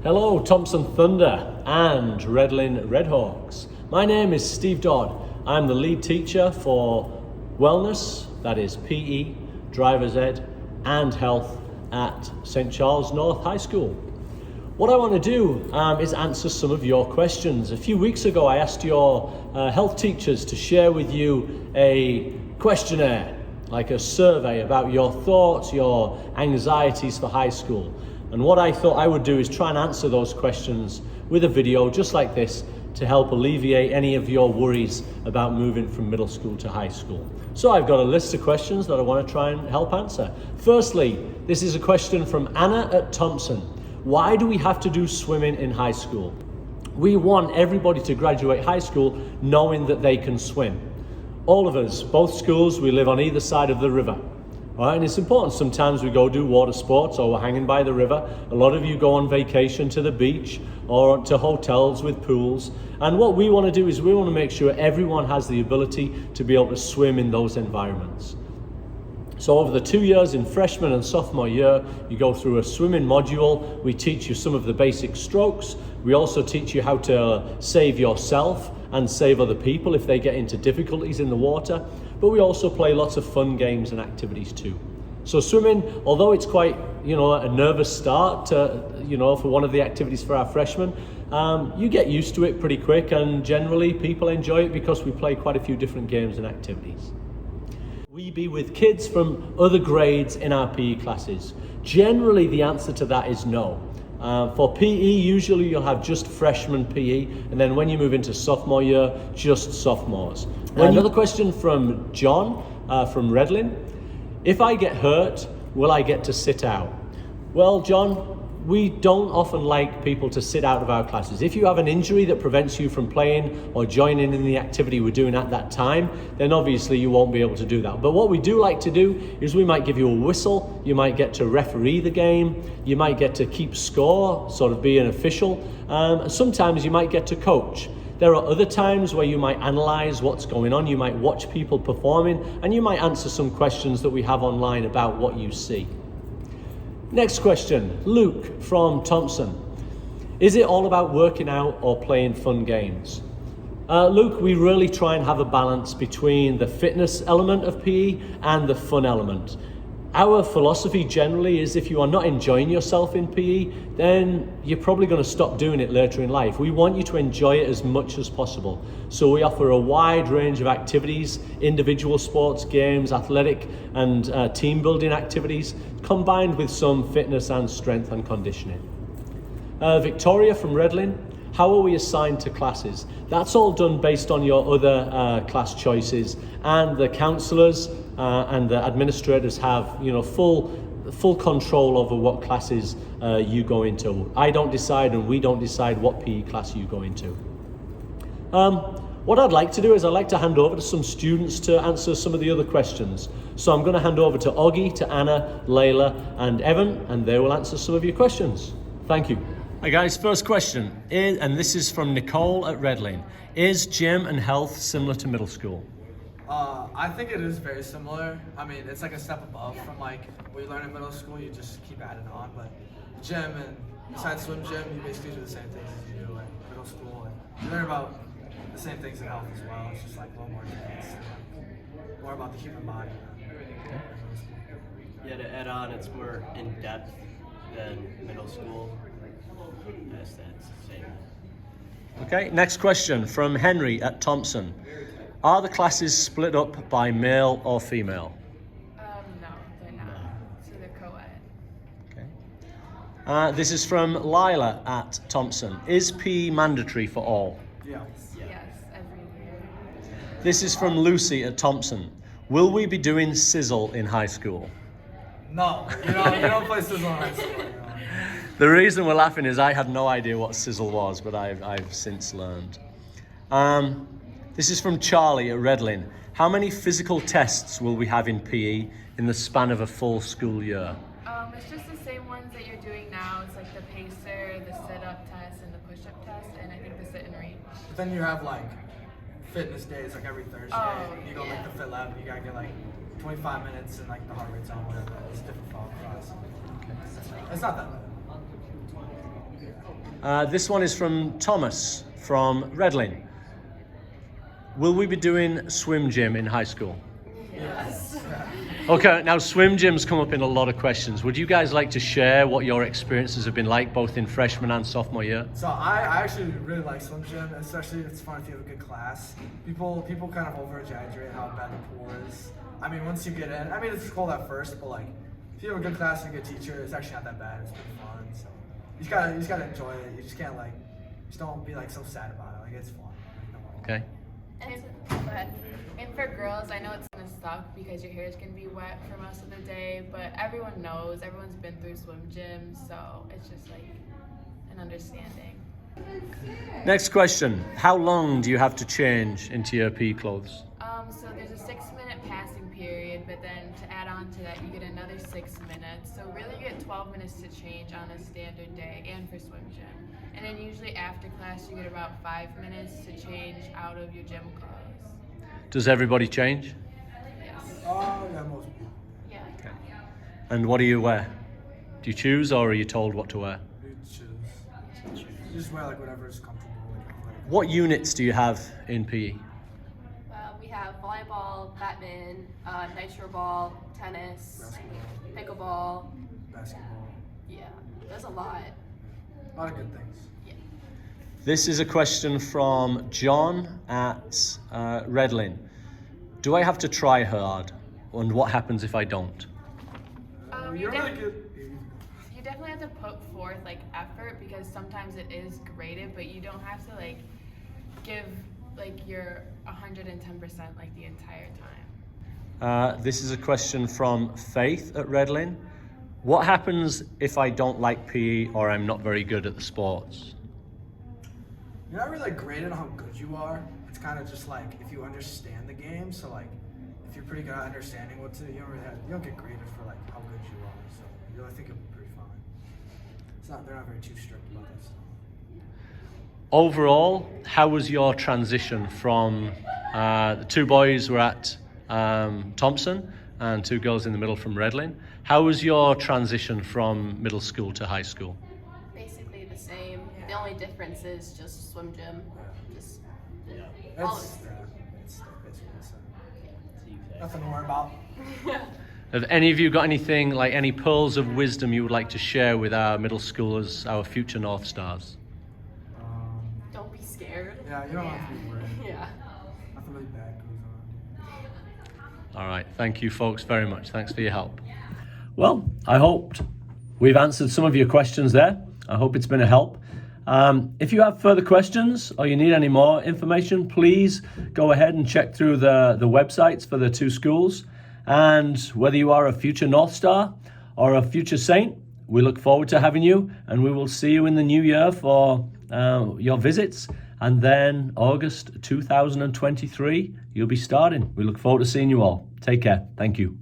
Hello Thompson Thunder and Redlin Redhawks. My name is Steve Dodd. I'm the lead teacher for wellness, that is PE, driver's ed and health at St. Charles North High School. What I want to do is answer some of your questions. A few weeks ago I asked your health teachers to share with you a questionnaire, like a survey about your thoughts, your anxieties for high school. And what I thought I would do is try and answer those questions with a video just like this to help alleviate any of your worries about moving from middle school to high school. So I've got a list of questions that I want to try and help answer. Firstly, this is a question from Anna at Thompson. Why do we have to do swimming in high school? We want everybody to graduate high school knowing that they can swim. All of us, both schools, we live on either side of the river. All right, and it's important. Sometimes we go do water sports or we're hanging by the river. A lot of you go on vacation to the beach or to hotels with pools. And what we want to do is we want to make sure everyone has the ability to be able to swim in those environments. So over the 2 years in freshman and sophomore year, you go through a swimming module. We teach you some of the basic strokes. We also teach you how to save yourself and save other people if they get into difficulties in the water. But we also play lots of fun games and activities too. So swimming, although it's quite, a nervous start for one of the activities for our freshmen, you get used to it pretty quick, and generally people enjoy it because we play quite a few different games and activities. We be with kids from other grades in our PE classes. Generally the answer to that is no. For PE, usually you'll have just freshman PE, and then when you move into sophomore year, just sophomores. Another question from John from Redlin. If I get hurt, will I get to sit out? Well, John, we don't often like people to sit out of our classes. If you have an injury that prevents you from playing or joining in the activity we're doing at that time, then obviously you won't be able to do that. But what we do like to do is we might give you a whistle, you might get to referee the game, you might get to keep score, sort of be an official. Sometimes you might get to coach. There are other times where you might analyze what's going on, you might watch people performing, and you might answer some questions that we have online about what you see. Next question, Luke from Thompson. Is it all about working out or playing fun games? Luke, we really try and have a balance between the fitness element of PE and the fun element. Our philosophy generally is if you are not enjoying yourself in PE, then you're probably going to stop doing it later in life. We want you to enjoy it as much as possible. So we offer a wide range of activities, individual sports, games, athletic and team building activities, combined with some fitness and strength and conditioning. Victoria from Redlin, how are we assigned to classes? That's all done based on your other class choices, and the counsellors and the administrators have full control over what classes you go into. I don't decide and we don't decide what PE class you go into. What I'd like to do is I'd like to hand over to some students to answer some of the other questions. So I'm going to hand over to Oggy, to Anna, Layla and Evan, and they will answer some of your questions. Thank you. Hi guys, first question, and this is from Nicole at Redlin. Is gym and health similar to middle school? I think it is very similar. I mean, it's like a step above from like what you learn in middle school, you just keep adding on. But gym and besides swim gym, you basically do the same things as you do in middle school. And you learn about the same things in health as well. It's just like a little more advanced, more about the human body. Yeah, to add on, it's more in depth than middle school. Yes, that's the same. Okay, next question from Henry at Thompson. Are the classes split up by male or female? No, they're not. So they're co-ed. Okay. This is from Lila at Thompson. Is PE mandatory for all? Yeah. Yes, every year. This is from Lucy at Thompson. Will we be doing sizzle in high school? No, you don't play sizzle in high school. The reason we're laughing is I had no idea what sizzle was, but I've since learned. This is from Charlie at Redlin. How many physical tests will we have in PE in the span of a full school year? It's just the same ones that you're doing now. It's like the pacer, the sit-up test, and the push-up test, and I think the sit and reach. But then you have like fitness days like every Thursday. You go like the fit lab, you gotta get like 25 minutes and like the heart rate's on, whatever. It's different for all class. Okay. It's not that bad. This one is from Thomas from Redlin. Will we be doing swim gym in high school? Yes. Okay, now swim gyms come up in a lot of questions. Would you guys like to share what your experiences have been like both in freshman and sophomore year? So I actually really like swim gym, especially if it's fun if you have a good class. People kind of over exaggerate how bad the pool is. I mean, once you get in, I mean it's cold at first, but like if you have a good class and a good teacher, it's actually not that bad. It's pretty fun. So you just gotta enjoy it. You just can't just don't be like so sad about it. Like it's fun. Okay. And for girls, I know it's gonna suck because your hair is gonna be wet for most of the day, but everyone knows, everyone's been through swim gym, so it's just like an understanding. Next question. How long do you have to change into your PE clothes? So there's a 6-minute passing period, but then to add on to that, you get another 6 minutes. So really you get 12 minutes to change on a standard day and for swim gym. And then usually after class, you get about 5 minutes to change out of your gym clothes. Does everybody change? Yes. Oh, yeah, most people. Yeah. Okay. And what do you wear? Do you choose or are you told what to wear? You choose. You just wear like whatever is comfortable. What units do you have in PE? We have volleyball, badminton, nitro ball, tennis, pickleball. Basketball. Yeah, there's a lot. A lot of good things. Yeah. This is a question from John at Redlin. Do I have to try hard? And what happens if I don't? You're really good. You definitely have to put forth like effort because sometimes it is graded, but you don't have to like give like your 110% like the entire time. This is a question from Faith at Redlin. What happens if I don't like PE or I'm not very good at the sports? You're not really like graded on how good you are. It's kind of just like if you understand the game. So like if you're pretty good at understanding you don't get graded for like how good you are. So I think it'll be pretty fine. They're not very too strict about this. Overall, how was your transition from the two boys were at Thompson and two girls in the middle from Redlin? How was your transition from middle school to high school? Basically the same. The only difference is just swim gym. Just all of It's basically the same. Nothing to worry about. Have any of you got anything, like any pearls of wisdom you would like to share with our middle schoolers, our future North Stars? Don't be scared. Yeah, you don't have to be worried. Yeah. Nothing really bad goes on. All right, thank you folks very much. Thanks for your help. Well, I hoped we've answered some of your questions there. I hope it's been a help. If you have further questions or you need any more information, please go ahead and check through the websites for the two schools. And whether you are a future North Star or a future Saint, we look forward to having you, and we will see you in the new year for your visits. And then August 2023, you'll be starting. We look forward to seeing you all. Take care. Thank you.